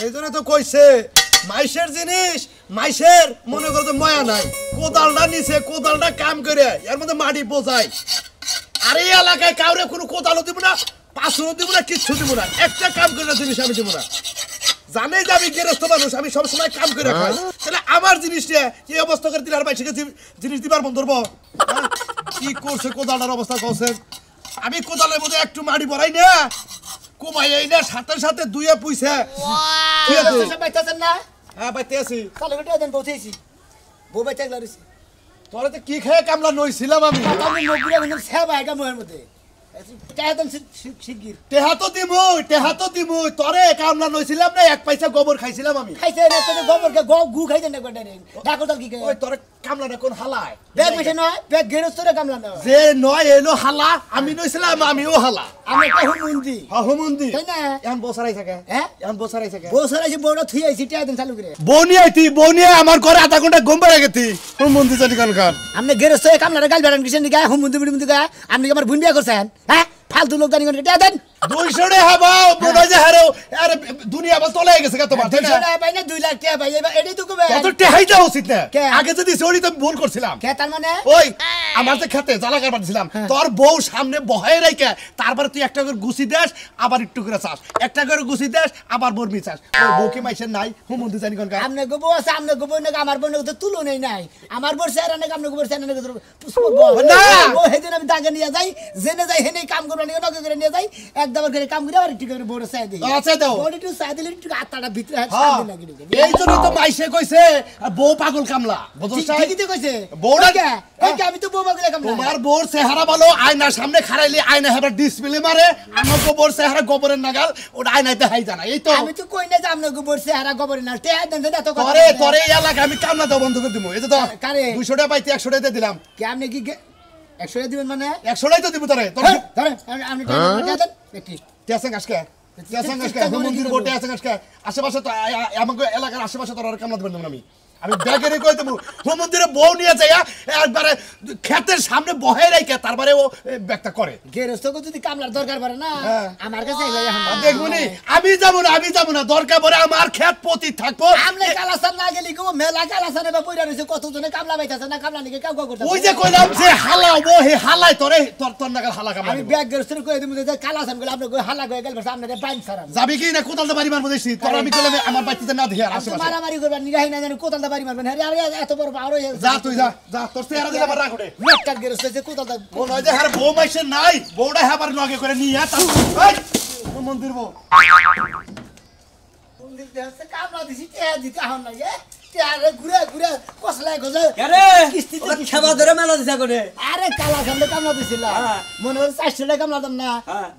এইজন্য তো কইছে মাইশের জিনিস মাইশের মনে করতে মায়া নাই কোদালটা নিছে কোদালটা কাম করে এর মধ্যে মাটি বোঝায় আর এই এলাকায় কাউরে কোনো কোদালও দিব না পাঁচশো দিব না কিচ্ছু দিব না একটা কাম করে জিনিস আমি দিব না জানে যে আমি গেরস্ত মানুষ আমি সবসময় কাম করে খাই তাহলে আমার জিনিসটা কি অবস্থা করে দিলে আর মাইশকে জিনিস দিবার বন্ধ করবো কি করছে কোদালটার অবস্থা করছে আমি কোদালের মধ্যে একটু মাটি ভরাই না কুমাই এই না সাথে সাথে দুইয়ে পুইছে না হ্যাঁ বাইতে আছি কালো কেটে দেন পৌঁছেছি বউ বাইতে লাগছে তোরা তো কি খেয়ে কামলা নইছিলাম আমি আমি নবুরা কিন্তু সেবা আইগা মোয়ের মধ্যে টেহা তো দিমু তোরে কামলা নইছিলাম না এক পয়সা গোবর খাইছিলাম আমি খাইছে না তো গোবর কে গু খাইছে না কোটা রে ডাকো দল কি কে ওই তোরে কামলাটা কোন হালায় ব্যাগ মেশে নয় ব্যাগ গেরস্তরে কামলা না যে নয় এলো হালা আমি নইছিলাম আমিও হালা আমি কহু মুন্দি হুমুন্দি তাই না এখন বসারাই থাকে হ্যাঁ এখন বসারাই থাকে বসরাই বড় থুই আইছি টিয়া দিন চালু করে বনি আমার ঘরে আধা ঘন্টা ঘুম পাড়া গেছি হুমুন্দি জানি কান আপনি গেরস্তরে কামলা গাল বেড়ান কিছেন দিগা হুমুন্দি মুন্দি গা আপনি আমার বুন বিয়া করছেন হ্যাঁ ফালতু লোক জানি টিয়া দেন 200 টাকা বাও মনে যে হারো আরে দুনিয়া বল তলে গেছে কত বার 200 টাকা পাই না 2 লাখ টাকা পাই এটাই তো কবে কত টাকাই দাও উচিত না আগে যদি সরি তো ভুল করছিলাম কে তার মানে ওই আমার তো খেতে জ্বালা কাটবার দিছিলাম তোর বউ সামনে বহাই রাইকা তারপরে তুই একটা করে গুছি দেস আবার একটু করে চাস একটা করে গুছি দেস আবার বর্মি চাস ওর বউ কি মাইছেন নাই হুমুন্দি জানি কোন কাজ আমনে গোবো আছে আমনে গোবো না আমার বোন তো তুলো নাই আমার বোর স্যার না আমনে গোবর স্যার না পুষ্প না ও হেদিন আমি দাগে নিয়ে যাই জেনে যাই হেনে কাম করব না নগে করে নিয়ে যাই একদম করে কাম করে আর ঠিক করে বড় চাই দেই আচ্ছা দাও বডি টু চাই দিলে একটু আত্মাটা ভিতরে হাত লাগি এই জন্য তো মাইসে কইছে বউ পাগল কামলা বুঝছস ঠিকই তো কইছে বউটা এই আমি তো বউ পাগল কামলা তোমার বউর চেহারা ভালো আয়নার সামনে খাড়াইলি আয়না হেবার ডিসপ্লে মারে আমার বউর চেহারা গোবরের নাগাল ওটা আয়নাতে হাই জানা এই তো আমি তো কই না যে আমনে গোবর চেহারা গোবরের না তে দেন এত কথা তোরে এই এলাকা আমি কামলা দাও বন্ধ করে দিমু এই তো কারে 200 টাকা পাইতে 100 টাকা দিলাম কে আপনি কি 100 টাকা দিবেন মানে 100 টাকা তো দিব তোরে ধরেন আমি টাকা দেন একটি টেসেন আজকে হুমুন্দির বোটে আছেন আজকে আশেপাশে তো আমাকে এলাকার আশেপাশে তোর আর কামলা দিবেন না আমি ব্যাগেরে কই দেবো হুমুন্দিরে বউ নিয়ে যাই একবারে ক্ষেতের সামনে বহে রাইকে তারপরে ও ব্যাগটা করে গেরস্তকে যদি কামলার দরকার পড়ে না আমার কাছে দেখবনি আমি যাব না দরকার পড়ে আমার ক্ষেত পতি থাকবো আমলে কালাসান না গেলি কো মেলা কালাসানে বা পয়রা রইছে কতজনে কামলা বাইতাছে না কামলা নিকে কাউ করতে ওই যে কইলাম যে হালাবো হে হালাই তোরে তোর নাগাল হালা কামলা আমি ব্যাগ গেরস্তরে কই দিমু যে কালাসান গুলো আপনি কই হালা কই গেল সামনে বাইন সারা যাবি কি না কোদালটা বাড়ি মারবো দেখছি তোর আমি কইলাম আমার বাড়িতে না দেখি আর আশেপাশে মারামারি করবার নিগাই না জানি কোদালটা বাড়ি মারবেন আরে এত বড় পাওয়ার হয়ে যা তুই যা তোর চেহারা দিলে আবার রাখ ওঠে নেকটার গেরস্তে কোদালটা মনে হয় যে আরে বউ মাইছে নাই বউটা হেবার নগে করে নিয়ে তার এই মন্দির বউ মন্দির দেশে কামলা দিছি তে দিতে হন না এ আরে ঘুরে ঘুরে কসলা গজে আরে ওরা খেবা ধরে মেলা দিছা করে আরে কালা সামনে কামলা দিছিল মনে হয় 400 টাকা কামলা দাম না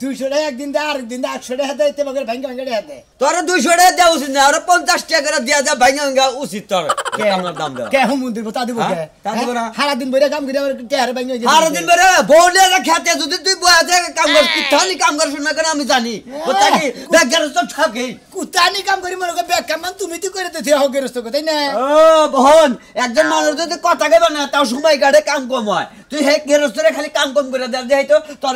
200 টাকা একদিন দে আরেকদিন দে 800 টাকা দিতে মগের ভাঙ্গা ভাঙ্গা দেতে তোর 200 টাকা দেওয়া উচিত না আর 50 টাকা করে দিয়া যা ভাঙ্গা ভাঙ্গা উচিত তোর কামলার দাম দেওয়া কে হুম দিব তা দিব কে তা দিব না সারা দিন বইরা কাম করে আর টেহারে ভাঙ্গা সারা দিন ধরে বউলে খেতে যদি তুই বয়া দে কাম কর কি থালি কাম কর শুনা করে আমি জানি ওটা কি বেগার তো থাকে কুতানি কাম করি মনে করে বেগ কাম তুমি তো করে দিতে হো গেরস্ত কো তাই না ও বহন একজন মানুষ যদি কথা কইবা না তাও সময় কাটে কাম কম হয় তুই হে গেরস্তরে খালি কাম কম করে দেই তো তোর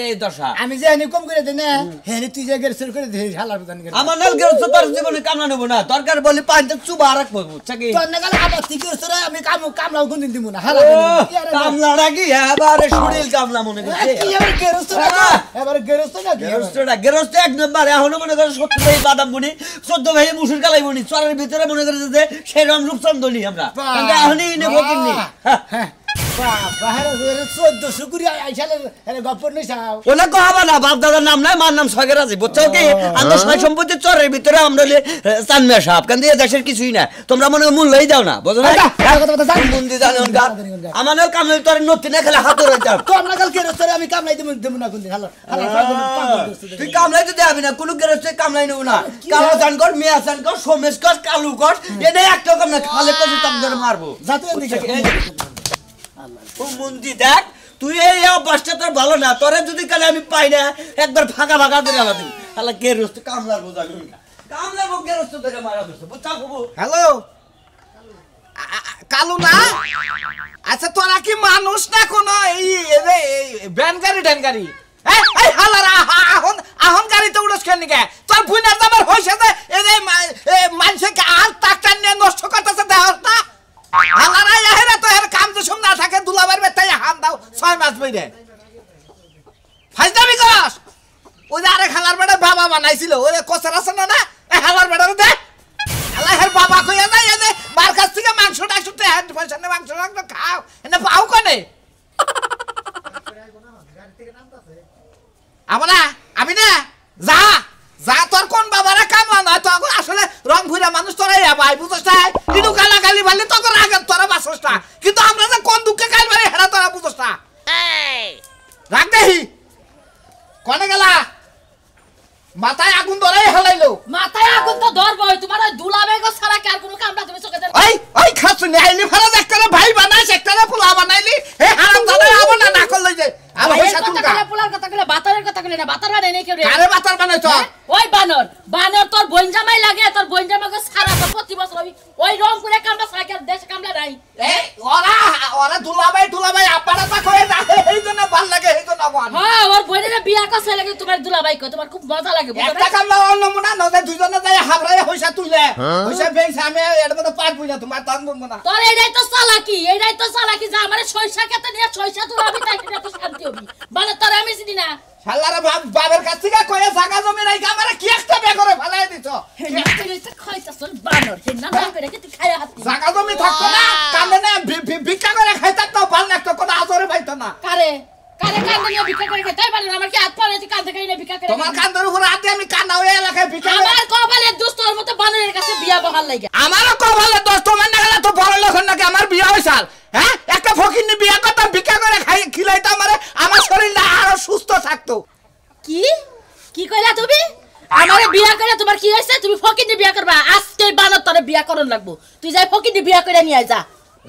এই দশা আমি যে এনে কম করে দেই না হেনে তুই যে গেরস্তর করে দে হালার প্রদান করে আমার নাল গেরস্ত তোর জীবনে কামলা নেব না দরকার বলি পাঁচটা চুবা রাখবো বুঝছকি তোর নাগাল আবার তুই গেরস্তরে আমি কামলাও কোন দিন দিব না হালা কামলা রাখি এবারে শুড়িল কামলা মনে করছে কি এবার গেরস্ত না এবার গেরস্ত না গেরস্ত এক নম্বর এখনো মনে করে 70 ভাই বাদাম বুনি 14 ভাই মুসুর কালাই বুনি চরের ভিতরে মনে করে যে সেই রং রূপচন্দ্রনি আমরা কারণ এখনই নেব কিনি হ্যাঁ বাহারে 1400 কুড়ি আইছালে আরে গপ্পর নই সাও ওনা কহাবা না বাপ দাদার নাম নাই মার নাম সগেরাজি বুঝছো কি আমরা ছয় সম্পত্তি চরের ভিতরে আমরা চানমিয়া সাহেব কারণ এই দেশের কিছুই না তোমরা মনে মূল্যই দাও না বুঝো না কথা জান বন্দি জানো না আমাদের কামে তোর নতি না খেলে হাত ধরে যাও তোর নাগাল গেরস্তরে আমি কামলাই দেব না কোন দিন হালা তুই কামলাই তো দেবি না কোনো গেরস্তে কামলাই নেব না কালো জান কর মিয়া জান কর সোমেশ কর কালু কর এটা একটা কাম না খালে কত তাম ধরে মারবো যাতে ও মন্দি দেখ তুই এই অবস্থা তোর ভালো না তোরে যদি কালে আমি পাই না একবার ফাঁকা ফাঁকা করে আলাদা তাহলে গেরস্ত কামলার বোঝা কামলা বো গেরস্ত ধরে মারা দিছে বুঝছা বাবু হ্যালো কালু না আচ্ছা তোরা কি মানুষ না কোন এই ভ্যান গাড়ি ড্যান গাড়ি এই হালারা আহন গাড়িতে উড়স কেন নিকে তোর বুইনার দামের হইছে যে এই রে ফাজদামি করস ওই যে আরে খালার বেটা বাবা বানাইছিল ওই কসার আছে না এই হালার বেটা দে আল্লাহ হের বাবা কইয়া যায় এনে মার কাছ থেকে মাংস টাংসতে হ্যাঁ পয়সা নে মাংস রাখতো খাও এনে পাও কনে আমরা আমি না যা যা তোর কোন বাবারা কামলা না তো আসলে রং ভুইরা মানুষ তোরাই ভাই বুঝছস না ইনু গালা গালি বললে তো তোর আগে তোরা বাসছস না কিন্তু আমরা যে কোন দুঃখে কাল বাড়ি হেরা তোরা বুঝছস না রাখ দেহি কোনে গেলা মাথায় আগুন ধরাই হালাইলো মাথায় আগুন তো ধরবই তোমার ওই দুলাবে গো সারা কি আর কোনো কামটা তুমি চোখে দেখ ওই খাসু নেইলি ফেরা দেখ করে ভাই বানাইছ একটা পোলা বানাইলি হে হারাম দাদা আবো না না করলই যে আর পয়সা তুলকা পোলার কথা কইলে বাতারের কথা কইলে না বাতার বানাই নাই কেউ রে আরে বাতার বানাইছ ওই বানর তোর বইনজামাই লাগে তোর বইনজামাকে সারা তো প্রতি বছর ওই রং করে কামটা সারা কি দেশে কামলা নাই এই ওরা দুলাভাই আপাড়া তা কই না এইজন্য ভাল লাগে এইজন্য বান হ্যাঁ ওর বইনের বিয়া করছে লাগে তোমার দুলাভাই কই তোমার খুব মজা লাগে একটা কামলা অন্য মনা নদে দুইজনে যাই হাবরায় পয়সা তুইলে পয়সা বেইছ আমি এর মধ্যে পাট বুইনা তোমার দান বলবো না তোর এইটাই তো চালাকি যা আমারে সইসা খেতে নিয়ে সইসা তুলাবি তাই কিনা তো শান্তি হবি মানে তোর আমি চিনি না শালারা বাবার কাছ থেকে কইয়া জায়গা জমি রাইখা আমারে কি একটা বে করে ফেলাই দিছো বানর হে না না করে কি খায়া হাতি জায়গা জমি থাকতো না কান্দে না ভিক্ষা করে খাইতা তো ভাল লাগতো কোনো আজরে পাইতো না কারে কান্দে নিয়ে ভিক্ষা করে খেতে পারে আমার কি হাত পারে কান্দে খাইলে ভিক্ষা করে তোমার কান্দের উপর হাত দিয়ে আমি কান্না ওই এলাকায় ভিক্ষা আমার কপালের দোস্ত তোর মতো বানরের কাছে বিয়া বহাল লাগে আমারও কপালে দোষ তোমার না গেলে তো বড় লোক নাকি আমার বিয়া হইছাল হ্যাঁ একটা ফকিরনি বিয়া করতাম ভিক্ষা করে খাই খিলাইতাম আমার শরীরটা আরো সুস্থ থাকতো কি কইলা তুমি আমারে বিয়া করে তোমার কি হইছে তুমি ফকিনি বিয়া করবা আজকে বানর তোরে বিয়া করন লাগবো তুই যাই ফকিনি বিয়া করে নিয়ে আয় যা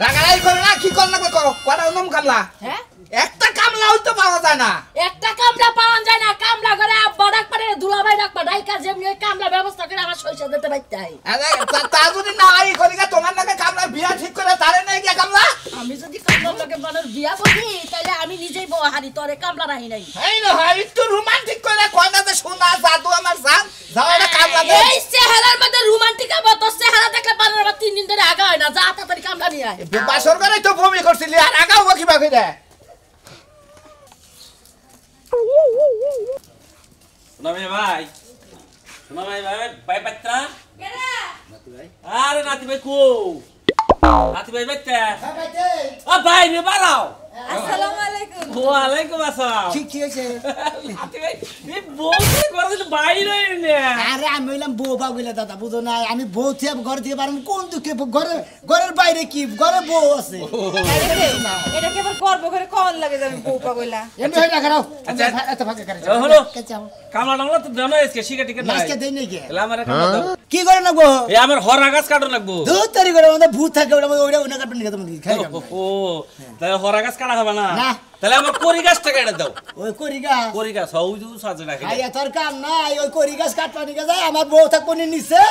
রাগারাই করে না কি কর লাগবে করো কোনা নাম কামলা হ্যাঁ একটা কামলা হইতো পাওয়া যায় না একটা কামলা পাওয়া যায় না কামলা করে আব্বা ডাক পারে দুলাভাই ডাক পারে ডাইকা যেমনি ওই কামলা ব্যবস্থা করে আমার সইসা দিতে পারতে হয় আরে তা যদি না আই করিকা তোমার নাকি কামলা বিয়া ঠিক করে তারে নাই কি কামলা আমি যদি কামলার লগে বানর বিয়া করি তাহলে আমি নিজেই বউ হারি তোরে কামলা রাহি নাই এই না হয় একটু রোমান্টিক করে কোনাতে শোনা জাদু আমার জান যাওয়াটা কামলা দে এই চেহারার মধ্যে রোমান্টিক হবে তো চেহারা দেখলে বানর 3 দিন ধরে আগা হয় না যা তাড়াতাড়ি কামলা নিয়ে আয় বাসর করে তো বমি করছিলি আর আগাও কিবা কইরা Namanya Bay. Namanya Bay, Bay Patra. Ada nanti Bayku. Nanti Bay Patra. Ah Bay ni barau. Assalamualaikum. Waalaikumsalam. কি হইছে Nanti Bay, ni bos kau tu Bay ni. আরে আমি হইলাম বউ পাগলা দাদা বুঝো না আমি বউ থেকে ঘর দিয়ে পারম কোন দুঃখে ঘরের বাইরে কি ঘরে বউ আছে এটা কি আবার গর্ব করে কোন লাগে যে আমি বউ পাগলা এমনি হই না খারাও এত ফাঁকা করে হলো। কেচাও Kamla namla tu dana iske shika tiket nai. আজকে দেই নাই কে Ela amar kamla dao. কি করে লাগবো E amar hora gas kato nagbo. দু তারি করে আমাদের ভূত থাকে ওটা ওইটা ওনা কাটবেন না তুমি খাই Oh, তাহলে hora gas kada হবে না? না। তাহলে আমার করি গাছ টাকা এটা দাও। ওই করিগা করি গাছ হউজু সাজে রাখি। আইয়া তোর কাম নাই ওই করি গাছ কাটপানি গে যায় আমার বউ থাকবো নি নিচে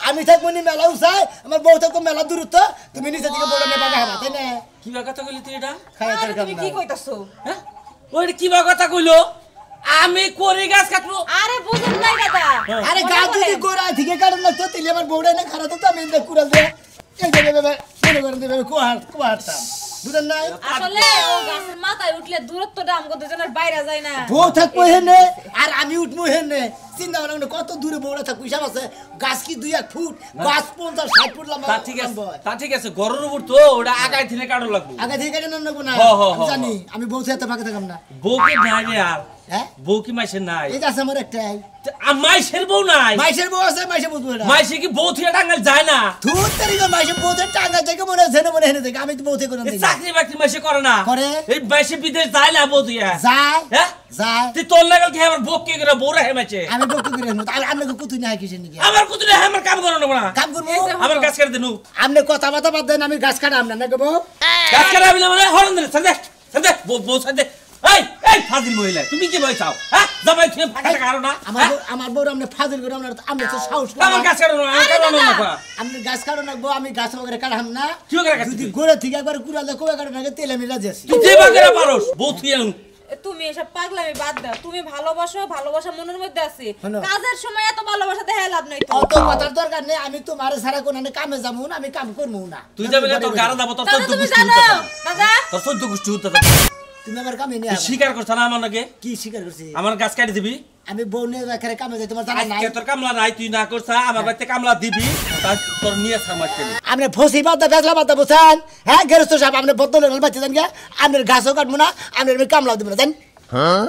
আমি থাকবো নি মেলা উসাই আমার বউ থাকবো মেলা দূরত্ব তুমি নিচে থেকে বড় নেবা খাবা তাই না কি বা কথা কইলি তুই এটা? খাইয়া তোর কাম তুমি না কি কইতাছো হ্যাঁ? ওই কি বা কথা কইলো? আমি করি গাছ কাটবো। আরে বুঝুন নাই দাদা আরে গা যদি গোড়া থেকে কাটন লাগতো তাহলে আমার বউটা না খারাপ তো আমি দেখ কুড়াল দে এই যে বাবা মনে করেন দেবে কুয়ারটা দুজন নাই আসলে ও গাছের মাথায় উঠলে দূরত্বটা আমগো দুজনের বাইরে যায় না বউ থাকবো হেনে আর আমি উঠবো হেনে চিন্তা ভাবনা কত দূরে বউটা থাকবো হিসাব আছে গাছ কি 2-1 ফুট গাছ 50-60 ফুট লম্বা তা ঠিক আছে গরুর উপর তো ওটা আগাই থেকে কাটো লাগবো। আগে থেকে কেটে নেবো না হ, হ, হ, আমি জানি আমি বউ থেকে ফাঁকা থাকাম না বউ কি নাই আর? হ্যাঁ বউ কি মাইসের নাই? এই আছে আমার একটাই মাইসের বউ নাই? মাইশের বউ আছে মাইশে বুঝবো এটা মাইসে কি বউ থেকে টাঙ্গাল যায় না? ধুর তারিখে মাইশে বউদের টাঙ্গা থেকে মনে আছে না মনে হেনে থেকে আমি তো বউ থেকে কোনো এই দিই চাকরি বাকরি মাইসে করে না? করে। এই মাইসে বিদেশ যায় না বউ দিয়া? যায় হ্যাঁ? যায় তুই তোর লাগাল কি আমার বউ কি করে বউ রাহে মাইছে? আমি বউ কি করে আর আপনাকে কুতুই না কিসের নিকে আমার কুতুরে আমার কাম করো না বড়া। কাম করবো আমার গাছ কাটে দেনু। আপনি কথা বাতা বাদ দেন আমি গাছ কাটা আপনার না গো গাছ কাটা বিলে মানে হরন দে সন্দে সন্দে বউ সন্দে এই ফাজিল মহিলা তুমি কি বই চাও? হ্যাঁ জামাই তুমি ফাটা কারো না? আমার বউ আপনি ফাজিল করে আমরা তো সাহস আমার গাছ কাটো না আমার কাটো না। আপনি গাছ কাটো নাকবো আমি গাছ বগরে কাটাম না কি করে কাটবি? যদি গোড়া থেকে একবার কুড়ালে কোবে কাটো নাকি তেলে মিলা যাচ্ছি তুই যে বাগেরা পারোস বউ তুই আন। তুমি এসব পাগলামি বাদ দাও তুমি ভালোবাসা মনের মধ্যে আছে শোনো। কাজের সময় এত ভালোবাসা দেখা লাভ নাই তো অত কথার দরকার নেই আমি তোমার সারা কোন কামে যাবো না আমি কাম করবো না তুই যাবি না তোর গাড়া দাবো তোর তাহলে 14 তুমি গুষ্টি জানো উঠতে দাদা তোর 14 গুষ্টি উঠতে তুমি আমার কামে নিয়ে তুই স্বীকার করছ না আমার নাকি কি স্বীকার করছি আমার গাছ কাটি দিবি আমি বউ নিয়ে রাখারে কামে যাই তোমার জানা নাই আজকে তোর কামলা নাই তুই না করছ আমার বাড়িতে কামলা দিবি তাই তোর নিয়ে সামাজ কেন আপনি ফসি বাদা বেজলা বাদা বুঝছেন হ্যাঁ গেরস্ত সাহেব আপনি বদলে নেন বাচ্চা জান গে আপনার ঘাসও কাটবো না আপনার কামলা দেবো না জান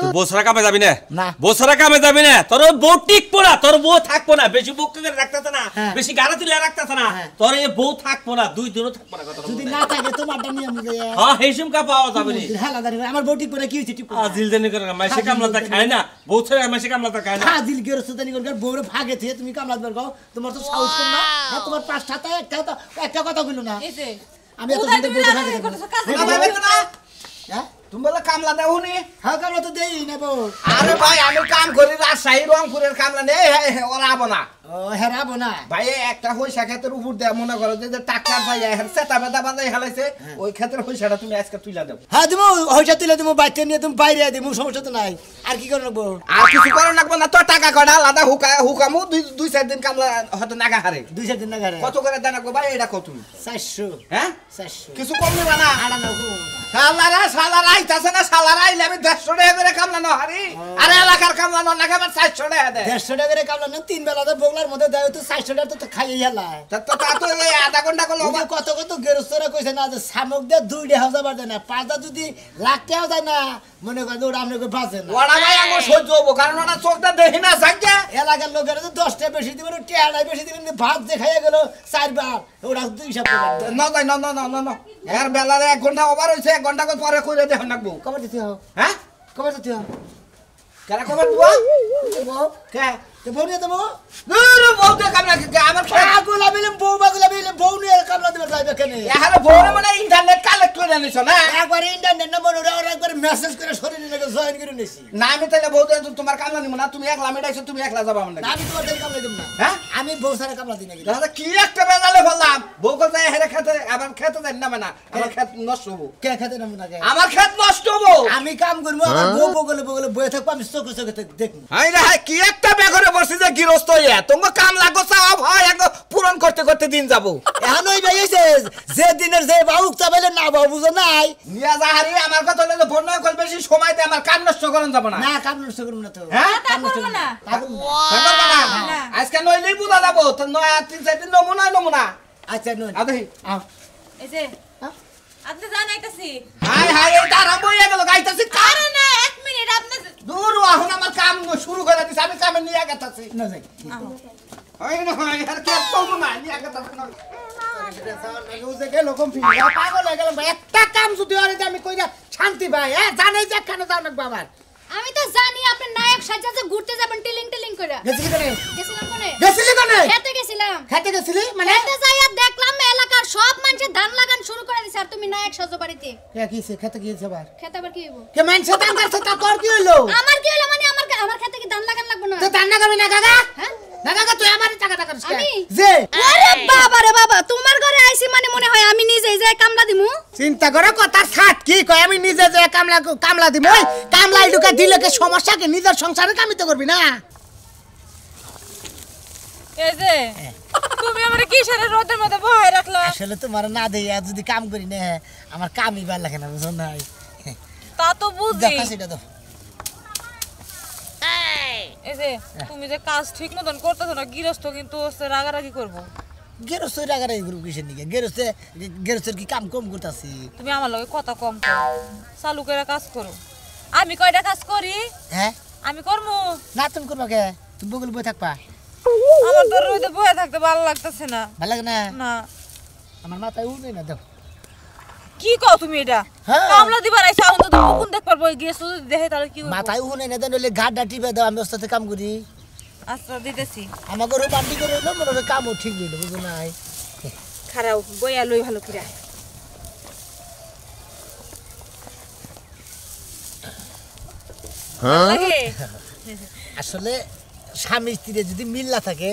তুই বছরা কামে যাবি না না। বছরা কামে যাবি না তোর বউ টিকবো না তোর বউ থাকবো না বেশি বুক করে রাখতেছ না বেশি গাড়া তুলে রাখতেছ না তোর এই বউ থাকবো না 2 দিনও থাকবো না কথা যদি না থাকে তোমারটা নিয়ে আমি যাই হ্যাঁ হেসুম কা পাওয়া যাবে না হালা দাঁড়ি আমার বউ ঠিক করে কি হইছে ঠিক আজিল দেনি করে মাসে কামলাটা খায় না বউ ছেড়ে মাসে কামলাটা খায় না হ্যাঁ দিল গেরস্ত দানি করে বউরে ভাগে থেকে তুমি কামলা দেবার গাও তোমার তো সাহস কম না হ্যাঁ তোমার পাঁচটা তো একটা কথা কইলো না এই যে আমি এত সুন্দর বউরে ভাগে দেব হ্যাঁ তুমি বলে কামলা দেও নি হ্যাঁ কামলা তো দেই না বউ আরে ভাই আমি কাম করি রাজশাহী রংপুরের কামলা নেই ওরা আবো না ও হেরাবো না ভাই একটা হইসা ক্ষেতের উপর দেয়া মনে করো যে টাকার ভাই সেটা বেদা বাজাই হেলাইছে ওই ক্ষেতের হইসাটা তুমি আজকে তুইলা দেব হ্যাঁ তুমি হইসা তুলে তুমি বাইতে নিয়ে তুমি বাইরে দিমু সমস্যা তো নাই আর কি করে রাখবো আর কিছু করে রাখবো না তো টাকা কয়টা আলাদা হুকামু 2-4 দিন কামলা হয়তো নাগা হারে 2-4 দিন না গারে কত করে দেন রাখবো ভাই এটা কত 400 হ্যাঁ 400 কিছু কম নিবা না আড়া না গো সালারা আইতাছে না সালারা আইলে আমি 150 টাকা করে কামলা না হারি আরে এলাকার কামলা না নাকি আবার 400 টাকা দেয় 150 টাকা করে কামলা না 3 বেলা তো বগলার মধ্যে দেয় তো 400 টাকা তো খাইয়ে হেলায় তা তো এই আধা ঘন্টা করলো ওই যে কত কত গেরস্তরা কইছে না যে সামক দিয়ে 2.5 হাজার বাজে না পাঁচটা যদি লাখ টাকা যায় না মনে করে ওরা আপনাকে বাঁচে না ওরা ভাই আমার সহ্য হবো কারণ ওরা চোখটা দেখি না সাইকে এলাকার লোকেরা তো 10টা বেশি দিবেন টেয়াড়াই বেশি দিবেন ভাত যে খাইয়ে গেল 4 বার ওরা 2 হিসাব করে না যাই না এর বেলারে 1 ঘন্টা ওভার হইছে 1 ঘন্টা পরে কইরে দেখ নাকবো কবে দিতে হবে হ্যাঁ কবে দিতে হবে কেন কবে দুয়া কে তো বউ নিয়ে দেবো নুরু বউতে কামলা কে আমার বাগুলা বিলে বউ নিয়ে কামলা দিবে যাইবে কেন এখানে বউরে মানে ইন্টারনেট কালেক্ট করে আনিছ না একবার ইন্টারনেট নম্বর ওরা একবার মেসেজ করে শরীরে নাকি জয়েন করে নিছি না আমি তাহলে বউতে তোমার কামলা নিব না তুমি একলা মেটাইছো তুমি একলা যাবা মানে না আমি তোমার থেকে কামলা দিব না হ্যাঁ আমি বউ সারা কামলা দিই নাকি দাদা কি একটা বেজালে বললাম বউ কথা হেরে খেতে আবার খেতে দেন না না আমার খেত নষ্ট হবো কে খেতে নাম না কে আমার খেত নষ্ট হবো আমি কাম করবো আমার বউ বগলে বয়ে থাকবো আমি চোখে চোখে দেখবো হাই রে হাই কি একটা বেঘরে বসে যে গৃহস্থ ইয়া তোমার কাম লাগো চাও হয় এক পূরণ করতে করতে দিন যাবো এখন ওই ভাইছে যে দিনের যে বাউক চাইলে না বাবু বুঝো নাই নিয়া যাহারি আমার কথা হলো বন্যা কল বেশি সময় দে আমার কাম নষ্ট করন যাব না না কাম নষ্ট করবো না তো হ্যাঁ তা করবো না না আজকে নইলেই বুঝা যাবো তো নয় 3-4 দিন নমুনা আচ্ছা নুন আদহি এই যে আপনি জান আইতাছি হাই হাই এটা আরম্ভ হয়ে গেল গাইতাছি আরে না 1 মিনিট আপনি দূর এখন আমার কাম শুরু করে দিছি আমি কামে নিয়ে গেতাছি না যাই হাই না হাই আর কি চলবো না নিয়ে গেতাছি না পাগল হয়ে গেলাম ভাই একটা কাম যদি আরে আমি কইরা শান্তি ভাই হ্যাঁ জানাই যে কেন যাও না বাবার আমি তো জানি আপনি নায়ক সাজাতে ঘুরতে যাবেন টিলিং করে গেছিলি কেন গেছিলাম কোনে গেছিলি কেন খেতে গেছিলাম খেতে গেছিলি মানে খেতে যাইয়া দেখলাম এলাকার সব মানুষ ধান লাগান শুরু করে দিছে আর তুমি নায়ক সাজো বাড়িতে কে কিছে খেতে গিয়েছে আবার খেতে আবার কি হইব কে মানছে ধান করছে তা তোর কি হইলো আমার কি হলো মানে আমার খেতে কি ধান লাগান লাগবে না তো ধান না করবি না কাকা হ্যাঁ না কাকা তুই আমার টাকা করিস আমি? যে আরে বাবা রে বাবা তোমার ঘরে আইছি মানে মনে হয় আমি নিজেই যাই কামলা দিমু চিন্তা করে কথা সাত কি কয় আমি নিজে যে কামলা দিব ওই কামলা ঢুকে দিলে কি সমস্যা কি নিজের সংসারে কামিতে করবি না এই যে তুমি আমারে কি সারা রোদের মধ্যে বহাই রাখলা আসলে তোমার না দেই আর যদি কাম করি না আমার কামই ভালো লাগে না বুঝো না তা তো বুঝি দেখা সেটা তো এই যে তুমি যে কাজ ঠিক মতন করতেছো না গৃহস্থ কিন্তু হচ্ছে রাগারাগি করবো গেরস্ত টাকা এই গ্রুপ কিসের নিকে গেরস্তের কি কাম কম করতাছি তুমি আমার লগে কথা কম করো চালু করে কাজ করো আমি কয়টা কাজ করি হ্যাঁ আমি করবো না তুমি করবা কে তুমি বগল বই থাকবা আমার তো রোদে বসে থাকতে ভালো লাগতেছে না ভালো লাগে না না আমার মাথায় উঠে না দাও কি কও তুমি এটা হ্যাঁ। কামলা দিবার আইছা অন্তত কোন দেখ পারবো গিয়েছো যদি দেখে তাহলে কি হইব মাথায় উঠে না দেন হলে ঘাটটা টিপে দাও আমি ওর সাথে কাম করি আচ্ছা দিতেছি আমাকে ওর বান্ডি করে হইলো মনে হয় কামও ঠিক হইলো বুঝো নাই খারাপ বইয়া লই ভালো করে লাগে আসলে স্বামী স্ত্রীর যদি মিল না থাকে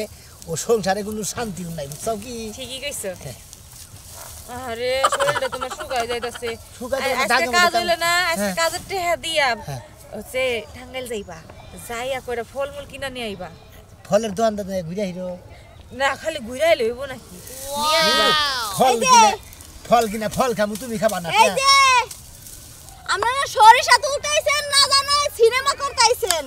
ও সংসারে কোনো শান্তি নাই বুঝছো কি ঠিকই কইছো আরে শরীরটা তোমার শুকায় যাইতাছে শুকায় যাইতাছে, আজকে দাগের কাজ মতো হইলে না আজকে হ্যাঁ। কাজের টেহা দিয়া হ্যাঁ। হচ্ছে টাঙ্গাইল যাইবা যাইয়া কইরা ফলমূল কিনা নিয়ে আইবা ফলের দোকান দাদা ঘুরে হিরো না খালি ঘুরে আইলে হইব নাকি নিয়ে আইবা ফল কিনা ফল খামু তুমি খাবা না এই যে আপনারা সরিষা তুলতেছেন না জানো সিনেমা করতেছেন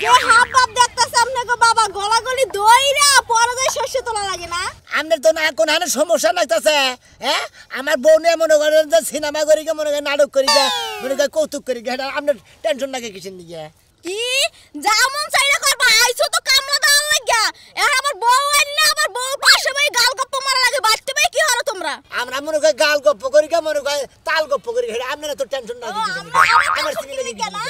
কে হাফ বাপ দেখতাছে আপনাকে বাবা গলাগলি দইরা পরে যায় শস্য তোলা লাগে না আমাদের তো না কোন হানে সমস্যা লাগতাছে হ্যাঁ আমার বউ নিয়ে মনে করেন যে সিনেমা করি গে মনে করেন নাটক করি গে মনে করেন কৌতুক করি গে আপনার টেনশন লাগে কিসের নিয়ে কি যেমন চাইরা করবা আইছো তো কামলা দাও লাগিয়া এর আমার বউ আইনা আমার বউ পাশে ভাই গাল গপ্প মারা লাগে বাড়তে ভাই কি হলো তোমরা আমরা মনে করি গাল গপ্প করি গে মনে করি তাল গপ্প করি গে আপনারা তো টেনশন না আমার সিনেমা লাগে না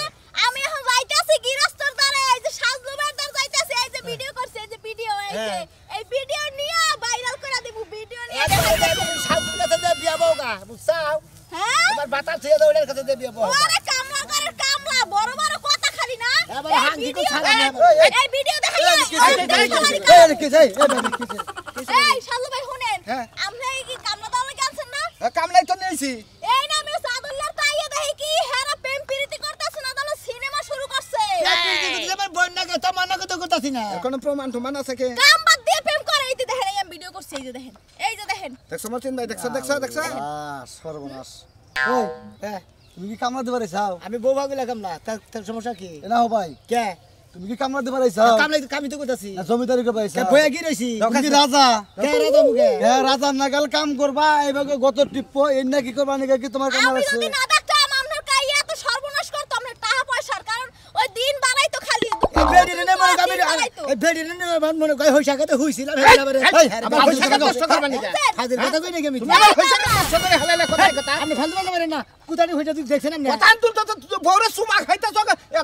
আমি এখন যাইতাছি গিরস্তর দ্বারে এই যে সাজলুবার দ্বার যাইতাছি এই যে ভিডিও করছে এই যে ভিডিও এই ভিডিও নিয়া ভাইরাল করে দেব ভিডিও নিয়া সাজলুবার কাছে দিয়ে বিয়া বউগা বুঝছাও হ্যাঁ তোমার বাতাল ছেড়ে দৌড়ের কাছে দিয়ে বিয়া বউ ওরে কামলা করে কামলা বড় বড় কথা খালি না এবার হাঙ্গি কো ছাড়া না এই ভিডিও দেখাই এই সাজলু ভাই শুনেন আপনি কি কামলা দাও গেছেন না কামলাই তো নেইছি এই না আমি সাদুল্লাহ তাইয়া দেখি কি হেরা প্রেম প্রীতি করতেছ না তাহলে সিনেমা শুরু করছে আমার বন্যাকে তো মানা কত করতাছি না কোনো প্রমাণ টমান আছে কি কাম বাদ দিয়ে প্রেম করে এই যে দেখেন এই আমি ভিডিও করছি এই যে দেখেন দেখছো মতিন ভাই দেখছো সর্বনাশ ওই তুমি কি কামড়া দিবার চাও? আমি বউ ভাগিলা কামলা তার সমস্যা কি না হো ভাই কে তুমি কি কামড়া দিবার চাও? কামলাই কামি তো করতাছি না জমিদারি কে পাইছা? বয়া কি রইছি তুমি কি রাজা? কে রাজা মুগে হ্যাঁ রাজা নাগাল কাম করবা এইভাবে গত টিপ্প এর না কি করবা নাকি কি তোমার কামড়া আমি আছে? যদি না দেখতাম আপনার কাইয়া তো সর্বনাশ করতো আপনার টাকা পয়সার কারণ ওই দিন বাড়াই তো খালি বেডি নে মনে কামি এই বেডি নে মনে কই হইছা কত হইছিলাম হেলাবারে আমার পয়সা নষ্ট করবা নাকি? হাজির কথা কই নাকি আমি আমার পয়সা নষ্ট করে হালালে কথা আপনি ফালতু বলতে পারেন না কুতানি হইতা তুই দেখছেন না কথা তুই তো বউরে সুমা খাইতাছ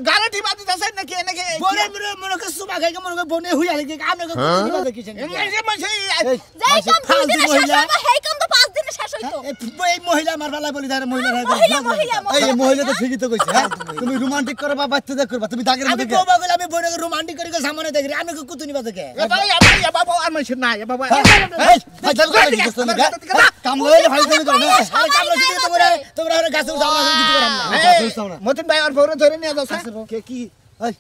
গারাটি বাদি দাসে নাকি নাকি বনে মনে কই সুমা খাই মনে কই বনে হইয়া লাগি আপনি কুতানি বাদ দেখছেন এই মাসে যাই কাম দুই দিনে শেষ হবে হেই কাম তো 5 দিনে শেষ হইতো এই মহিলা আমার বালা বলি দাঁড়া মহিলা এই মহিলা তো ঠিকই তো কইছে হ্যাঁ তুমি রোমান্টিক করবা বাচ্চা দেখ করবা তুমি দাগের আমি মধ্যে বউ বাগল আমি বনে রোমান্টিক করে সামনে দেখি আমি কুতুনি বাদ দেখে এ বাবা আর মাসে না এ বাবা এই ফাইজাল করে কি করছ না কাম লইলে ফাইজাল করে না আরে কামলা যদি তোমরা আরে গাছে উঠাও না কিছু করাম না মতিন ভাই আর বউরে ধরে নিয়ে যাও কে কি এই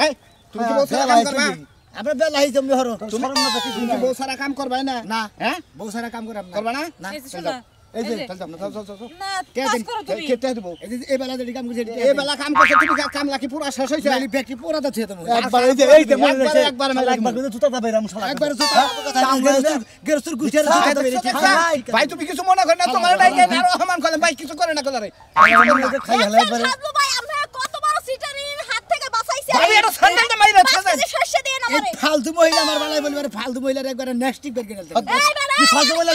এই তুমি কি বউ সারা কাম করবা আমরা বেলা হই তুমি হরো তুমি শরম না দেখি তুমি কি বউ সারা কাম করবা না না হ্যাঁ বউ সারা কাম করাম না করবা না এই যে শোনো, এই যে চল যাও না যাও যাও না কাজ করো তুমি কেটে দেব এই বেলা যদি কাম করছি এই বেলা কাম করছে তুমি কাম লাকি পুরো শেষ হইছে বেলি ব্যাকি পুরা দাচ্ছে তুমি একবার এই যে মনে একবারে, রাখছে একবারে একবার কিন্তু জুতা দাবে রাম শালা একবার সুতা কথা গেরস্তুর গুছিয়ে ভাই তুমি কিছু মনে কর না তোমার নাই কেন আর রহমান কলেন ভাই কিছু করে না কলারে খাই হলাই একবারে সাজলু ভাই আপনারা কত বড় সিটারির হাত থেকে বাঁচাইছেন ভাই এটা স্যান্ডেলটা মাইরা ফেলেন শস্য দিয়ে না এই ফালতু মহিলা আমার বালাই বলবে ফালতু মহিলার একবার নেক্সট বের করে দিতে এই বাবা কি ফালতু মহিলা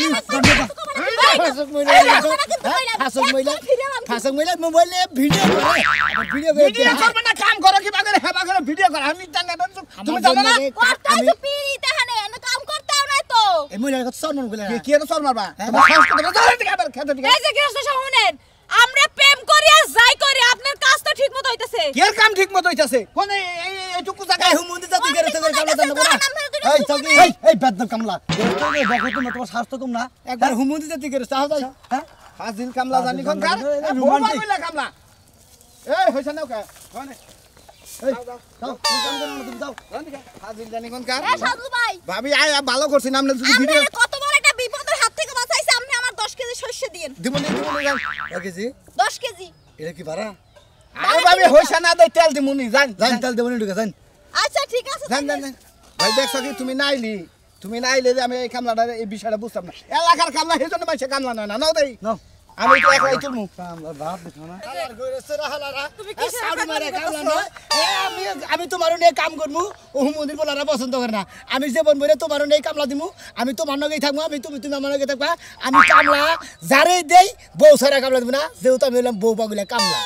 ফাসক মহিলা ফাসক মহিলা মোবাইলে ভিডিও করে ভিডিও করে ভিডিও করবে না কাম করো কি বাগরে হেবা করে ভিডিও করো আমি জানি না তুমি জানো না করতে আছে পিড়ি তাহানে না কাম করতেও নাই তো এই মহিলার কথা সম্মান বলে কি এর সর মারবা তোমার শ্বাস করতে ধরে দিকে আবার খেতে দিকে এই যে গৃহস্থ শুনেন আমরা প্রেম করি আর যাই করি আপনার কাজ তো ঠিকমতো হইতাছে কি এর কাম ঠিক মতো হইতাছে কোন এইটুকু জায়গা এই হুমুন্দি জাতি করে তো কামলা দান না এই চকি এই বেদম কামলা দেখো তুমি তোমার স্বাস্থ্য কম না একবার হুমুন্দি জাতি করে চাও যাই হ্যাঁ ফাজিল কামলা জানি কোন কার রোমান্টিক কইলা কামলা এই হইছে না কা কোন এই যাও তুমি কাম করো না তুমি যাও ফাজিল জানি কোন কার এই সাজলু ভাই ভাবি আয় ভালো করছিস আমরা যদি ভিডিও আমরা কত বড় একটা বিপদের হাত থেকে বাঁচাইছে আপনি আমার 10 কেজি শস্য দিন দিমনি ওকে জি 10 কেজি এটা কি ভাড়া আরে ভাবি হইছে না দেই তেল দিমুনি জান জান তাল দেবনি ঢুকে জান আচ্ছা ঠিক আছে জান জান ভাই দেখছো কি তুমি নাইলে যে আমি এই কামলাটা এই বিষয়টা বুঝতাম না এলাকার কামলা হেজন্য মাইছে কামলা না নাও দেই নাও আমি তো একলাই তুলমু কামলা ভাত দেখো না তুমি কি সাউডি মারে কামলা না আমি তোমার নিয়ে কাম করমু ও হুমুন্দি বলারা পছন্দ করে না আমি যে বন বইরে তোমার নিয়ে কামলা দিমু আমি তোমার নগেই থাকবো আমি তুমি আমার নগে থাকবা আমি কামলা যারে দেই বউ সারা কামলা দিব না যেহেতু আমি হলাম বউ পাগলা কামলা